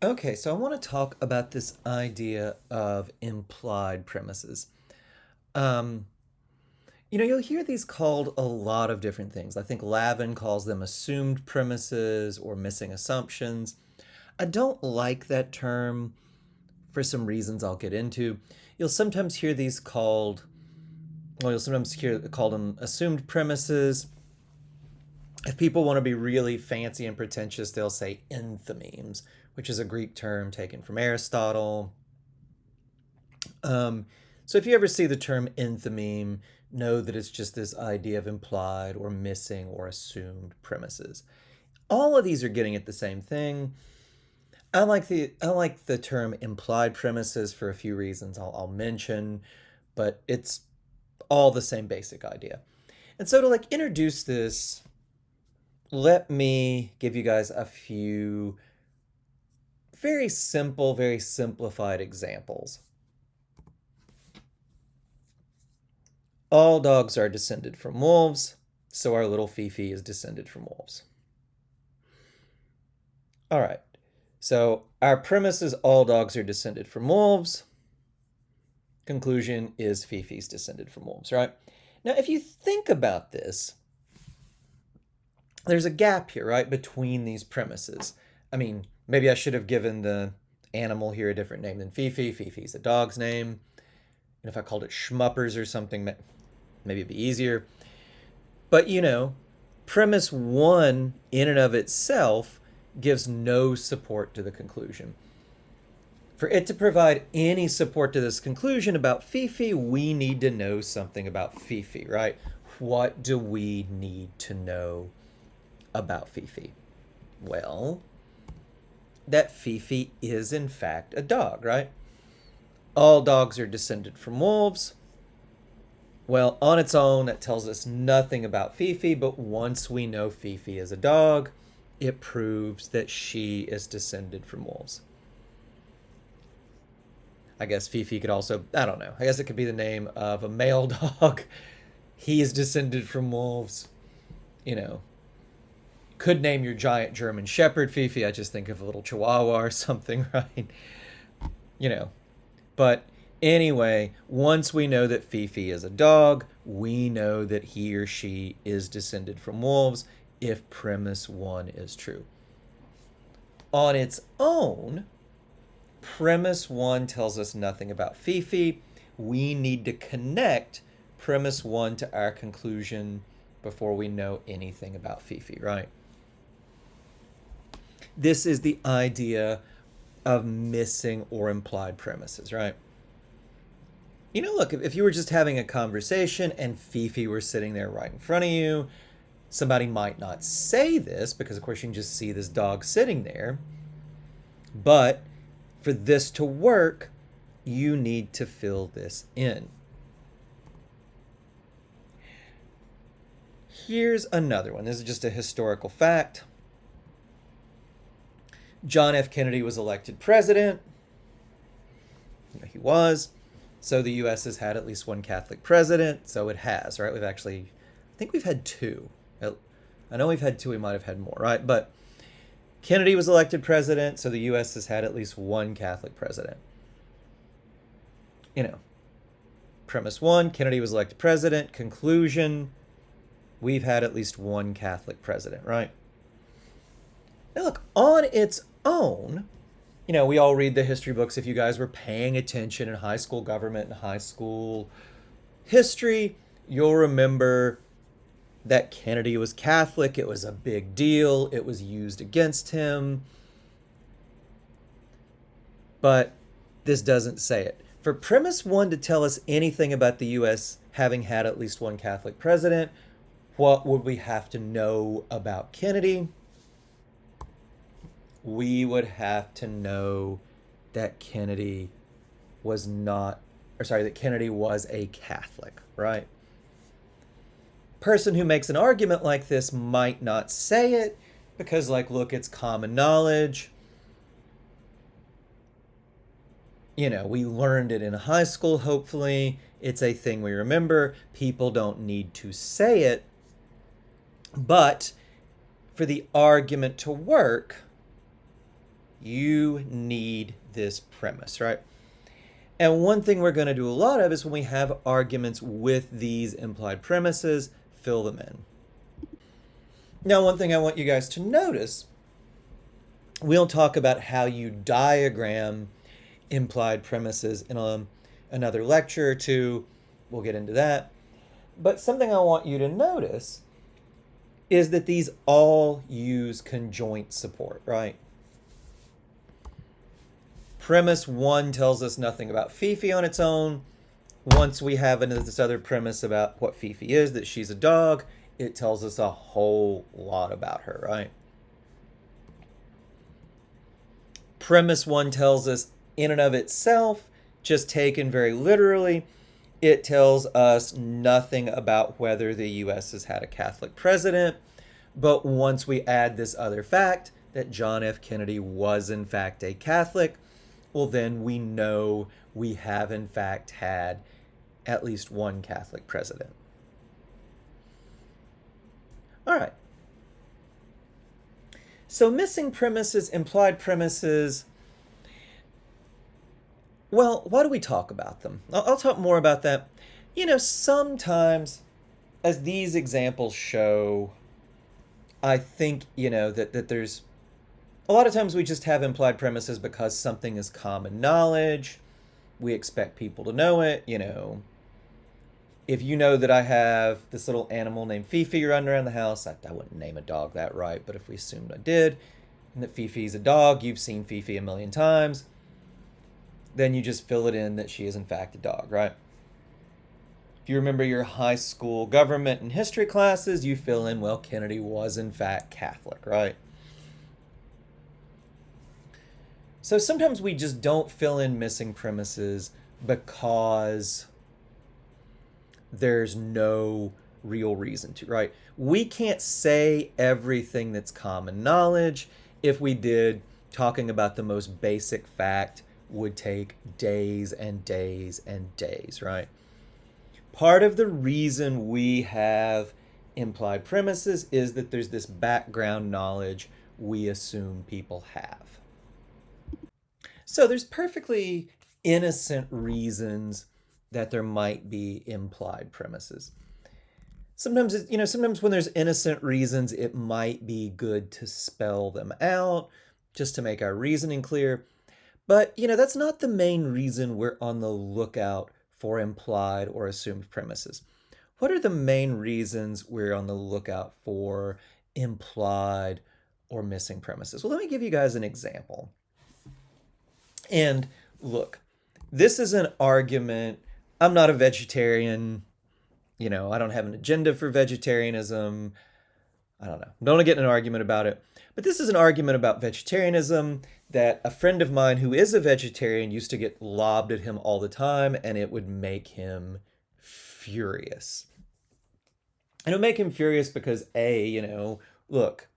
Okay, so I want to talk about this idea of implied premises. Um, you'll hear these called a lot of different things. I think Lavin calls them assumed premises or missing assumptions. I don't like that term for some reasons I'll get into. You'll sometimes hear these called, you'll sometimes hear called them assumed premises. If people want to be really fancy and pretentious, they'll say enthymemes, which is a Greek term taken from Aristotle. Um, so if you ever see the term enthymeme, know that it's just this idea of implied or missing or assumed premises. All of these are getting at the same thing. I like the term implied premises for a few reasons I'll mention, but it's all the same basic idea. And so to introduce this, let me give you guys a few very simple, very simplified examples. All dogs are descended from wolves, so our little Fifi is descended from wolves. All right, so our premise is all dogs are descended from wolves. Conclusion is Fifi's descended from wolves, right? Now, if you think about this, there's a gap here, right, between these premises. I mean, maybe I should have given the animal here a different name than Fifi. Fifi's a dog's name. And if I called it Schmuppers or something, maybe it'd be easier. But premise one in and of itself gives no support to the conclusion. For it to provide any support to this conclusion about Fifi, we need to know something about Fifi, right? What do we need to know about Fifi? Well, that Fifi is in fact a dog, right? All dogs are descended from wolves. Well, on its own, that tells us nothing about Fifi, but once we know Fifi is a dog, it proves that she is descended from wolves. I guess Fifi could also, I don't know, I guess it could be the name of a male dog. He is descended from wolves. You know, could name your giant German Shepherd Fifi. I just think of a little Chihuahua or something, right? You know, but anyway, once we know that Fifi is a dog, we know that he or she is descended from wolves if premise one is true. On its own, premise one tells us nothing about Fifi. We need to connect premise one to our conclusion before we know anything about Fifi, right? This is the idea of missing or implied premises, right? Look, if you were just having a conversation and Fifi were sitting there right in front of you, somebody might not say this because, of course, you can just see this dog sitting there. But for this to work, you need to fill this in. Here's another one. This is just a historical fact. John F. Kennedy was elected president. He was. So the U.S. has had at least one Catholic president. So it has, right? I think we've had two. I know we've had two. We might have had more, right? But Kennedy was elected president. So the U.S. has had at least one Catholic president. Premise one, Kennedy was elected president. Conclusion, we've had at least one Catholic president, right? Now, look, on its own, we all read the history books. If you guys were paying attention in high school government and high school history, you'll remember that Kennedy was Catholic. It was a big deal. It was used against him. But this doesn't say it. For premise one to tell us anything about the U.S. having had at least one Catholic president, what would we have to know about Kennedy? We would have to know that Kennedy was not, or sorry, that Kennedy was a Catholic, right? Person who makes an argument like this might not say it because, look, it's common knowledge. We learned it in high school, hopefully. It's a thing we remember. People don't need to say it. But for the argument to work, You need this premise, right? And one thing we're going to do a lot of is when we have arguments with these implied premises, fill them in. Now, one thing I want you guys to notice, we'll talk about how you diagram implied premises in another lecture or two. We'll get into that. But something I want you to notice is that these all use conjoint support, right? Premise one tells us nothing about Fifi on its own. Once we have this other premise about what Fifi is, that she's a dog, it tells us a whole lot about her, right? Premise one tells us in and of itself, just taken very literally, it tells us nothing about whether the US has had a Catholic president. But once we add this other fact that John F. Kennedy was in fact a Catholic, well, then we know we have in fact had at least one Catholic president. All right. So missing premises, implied premises, well, why do we talk about them? I'll talk more about that. Sometimes, as these examples show, I think, that there's a lot of times we just have implied premises because something is common knowledge. We expect people to know it. If you know that I have this little animal named Fifi running around the house, I wouldn't name a dog that, right? But if we assumed I did, and that Fifi's a dog, you've seen Fifi a million times, then you just fill it in that she is in fact a dog, right? If you remember your high school government and history classes, you fill in, well, Kennedy was in fact Catholic, right? So sometimes we just don't fill in missing premises because there's no real reason to, right? We can't say everything that's common knowledge. If we did, talking about the most basic fact would take days and days and days, right? Part of the reason we have implied premises is that there's this background knowledge we assume people have. So there's perfectly innocent reasons that there might be implied premises. Sometimes, sometimes when there's innocent reasons, it might be good to spell them out just to make our reasoning clear. But, that's not the main reason we're on the lookout for implied or assumed premises. What are the main reasons we're on the lookout for implied or missing premises? Well, let me give you guys an example. And look, this is an argument. I'm not a vegetarian. I don't have an agenda for vegetarianism. I don't know. Don't want to get in an argument about it. But this is an argument about vegetarianism that a friend of mine who is a vegetarian used to get lobbed at him all the time, and it would make him furious. And it would make him furious because, look,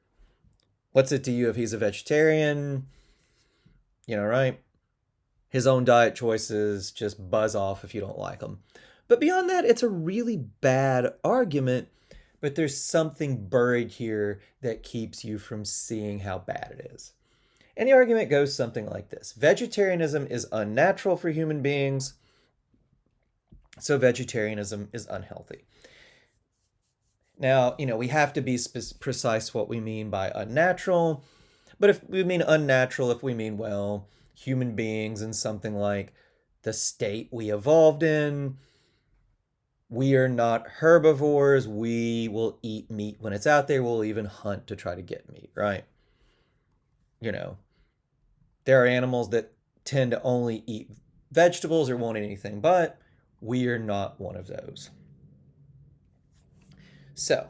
what's it to you if he's a vegetarian? Right? His own diet choices just buzz off if you don't like them. But beyond that, it's a really bad argument, but there's something buried here that keeps you from seeing how bad it is. And the argument goes something like this. Vegetarianism is unnatural for human beings, so vegetarianism is unhealthy. Now, we have to be precise what we mean by unnatural, but if we mean unnatural, if we mean, well, human beings in something like the state we evolved in, we are not herbivores. We will eat meat when it's out there. We'll even hunt to try to get meat, right? There are animals that tend to only eat vegetables or won't eat anything, but we are not one of those. So,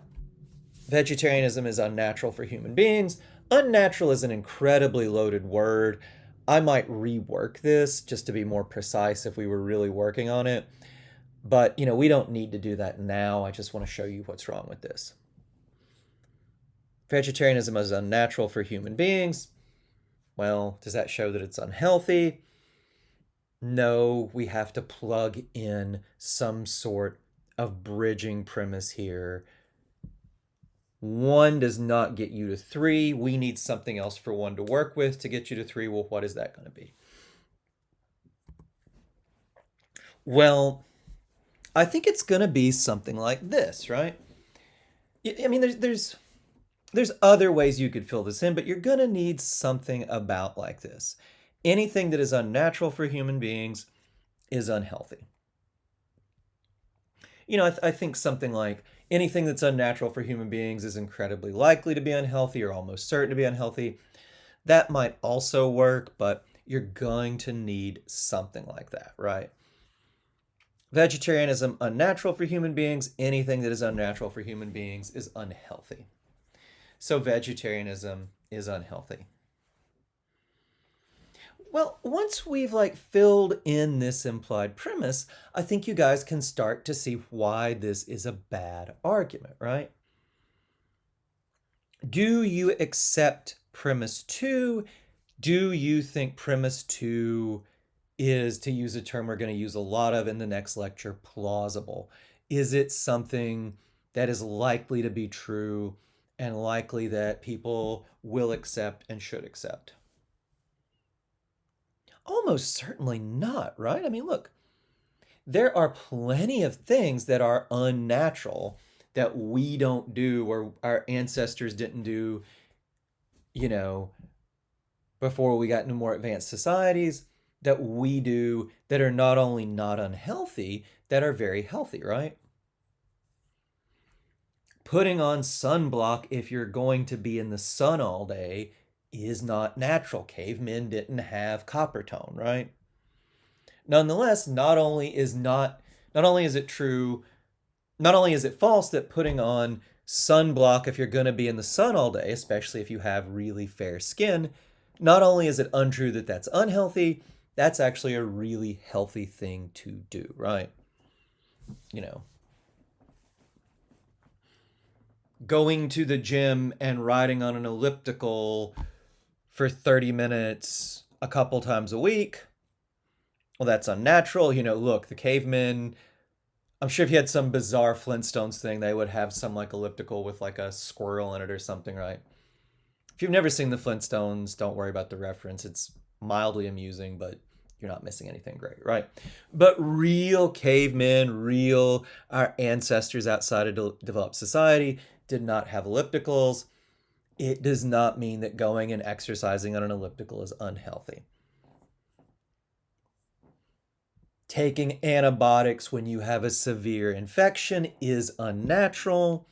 vegetarianism is unnatural for human beings. Unnatural is an incredibly loaded word. I might rework this just to be more precise if we were really working on it. But, we don't need to do that now. I just want to show you what's wrong with this. Vegetarianism is unnatural for human beings. Well, does that show that it's unhealthy? No, we have to plug in some sort of bridging premise here 1 does not get you to 3. We need something else for 1 to work with to get you to 3. Well, what is that going to be? Well, I think it's going to be something like this, right? I mean, there's other ways you could fill this in, but you're going to need something about like this. Anything that is unnatural for human beings is unhealthy. I think something like anything that's unnatural for human beings is incredibly likely to be unhealthy or almost certain to be unhealthy. That might also work, but you're going to need something like that, right? Vegetarianism, unnatural for human beings. Anything that is unnatural for human beings is unhealthy. So vegetarianism is unhealthy. Well, once we've filled in this implied premise, I think you guys can start to see why this is a bad argument, right? Do you accept premise 2? Do you think premise 2 is, to use a term we're going to use a lot of in the next lecture, plausible? Is it something that is likely to be true and likely that people will accept and should accept? Almost certainly not, right? I mean, look, there are plenty of things that are unnatural that we don't do or our ancestors didn't do, you know, before we got into more advanced societies that we do that are not only not unhealthy, that are very healthy, right? Putting on sunblock if you're going to be in the sun all day is not natural. Cavemen didn't have copper tone, right? Nonetheless, not only is it true, not only is it false that putting on sunblock if you're going to be in the sun all day, especially if you have really fair skin, not only is it untrue that that's unhealthy, that's actually a really healthy thing to do, right? Going to the gym and riding on an elliptical for 30 minutes a couple times a week, well, that's unnatural. Look, the cavemen, I'm sure if you had some bizarre Flintstones thing, they would have some elliptical with a squirrel in it or something, right? If you've never seen the Flintstones, don't worry about the reference. It's mildly amusing, but you're not missing anything great, right? But real cavemen, our ancestors outside of developed society did not have ellipticals. It does not mean that going and exercising on an elliptical is unhealthy. Taking antibiotics when you have a severe infection is unnatural.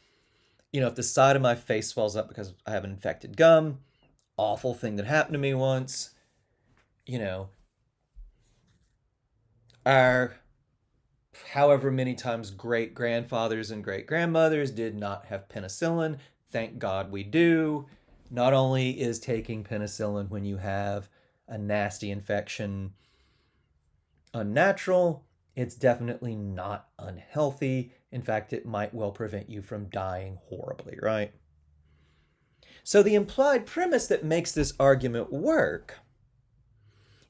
If the side of my face swells up because I have an infected gum, awful thing that happened to me once. Our however many times great grandfathers and great grandmothers did not have penicillin. Thank God we do. Not only is taking penicillin when you have a nasty infection unnatural, it's definitely not unhealthy. In fact, it might well prevent you from dying horribly, right? So the implied premise that makes this argument work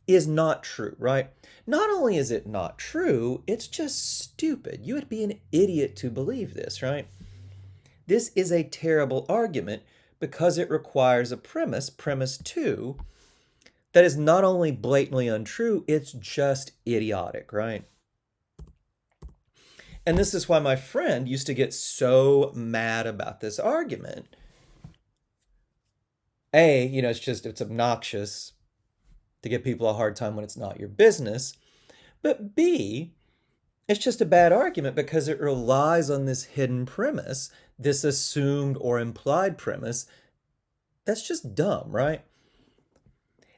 is not true, right? Not only is it not true, it's just stupid. You would be an idiot to believe this, right? This is a terrible argument because it requires a premise 2, that is not only blatantly untrue, it's just idiotic, right? And this is why my friend used to get so mad about this argument. It's obnoxious to give people a hard time when it's not your business. But B, it's just a bad argument because it relies on this hidden premise, this assumed or implied premise. That's just dumb, right?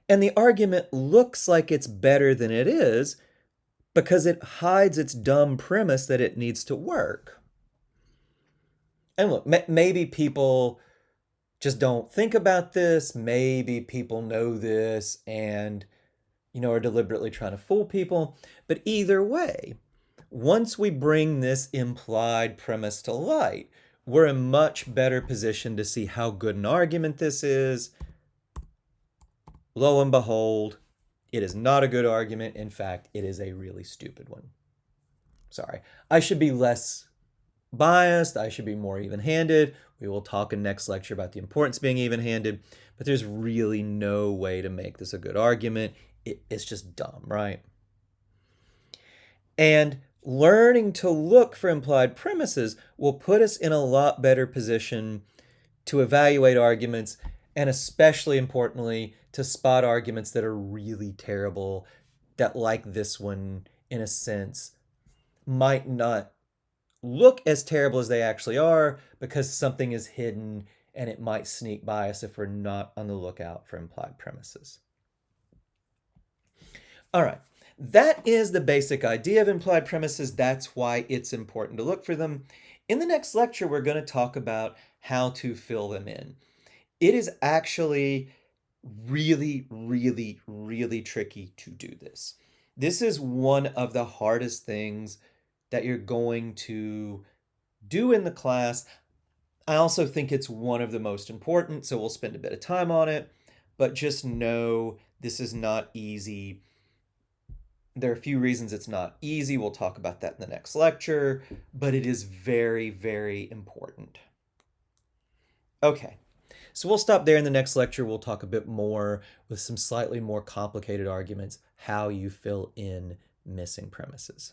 And the argument looks like it's better than it is because it hides its dumb premise that it needs to work. And look, maybe people just don't think about this. Maybe people know this and, are deliberately trying to fool people. But either way, once we bring this implied premise to light, we're in much better position to see how good an argument this is. Lo and behold, it is not a good argument. In fact, it is a really stupid one. Sorry. I should be less biased. I should be more even-handed. We will talk in next lecture about the importance of being even-handed, but there's really no way to make this a good argument. It's just dumb, right? And learning to look for implied premises will put us in a lot better position to evaluate arguments, and especially importantly, to spot arguments that are really terrible, that, like this one, in a sense, might not look as terrible as they actually are because something is hidden and it might sneak by us if we're not on the lookout for implied premises. All right, that is the basic idea of implied premises. That's why it's important to look for them. In the next lecture, we're going to talk about how to fill them in. It is actually really, really, really tricky to do this. This is one of the hardest things that you're going to do in the class. I also think it's one of the most important, so we'll spend a bit of time on it, but just know this is not easy. There are a few reasons it's not easy. We'll talk about that in the next lecture, but it is very, very important. Okay, so we'll stop there. In the next lecture, we'll talk a bit more with some slightly more complicated arguments, how you fill in missing premises.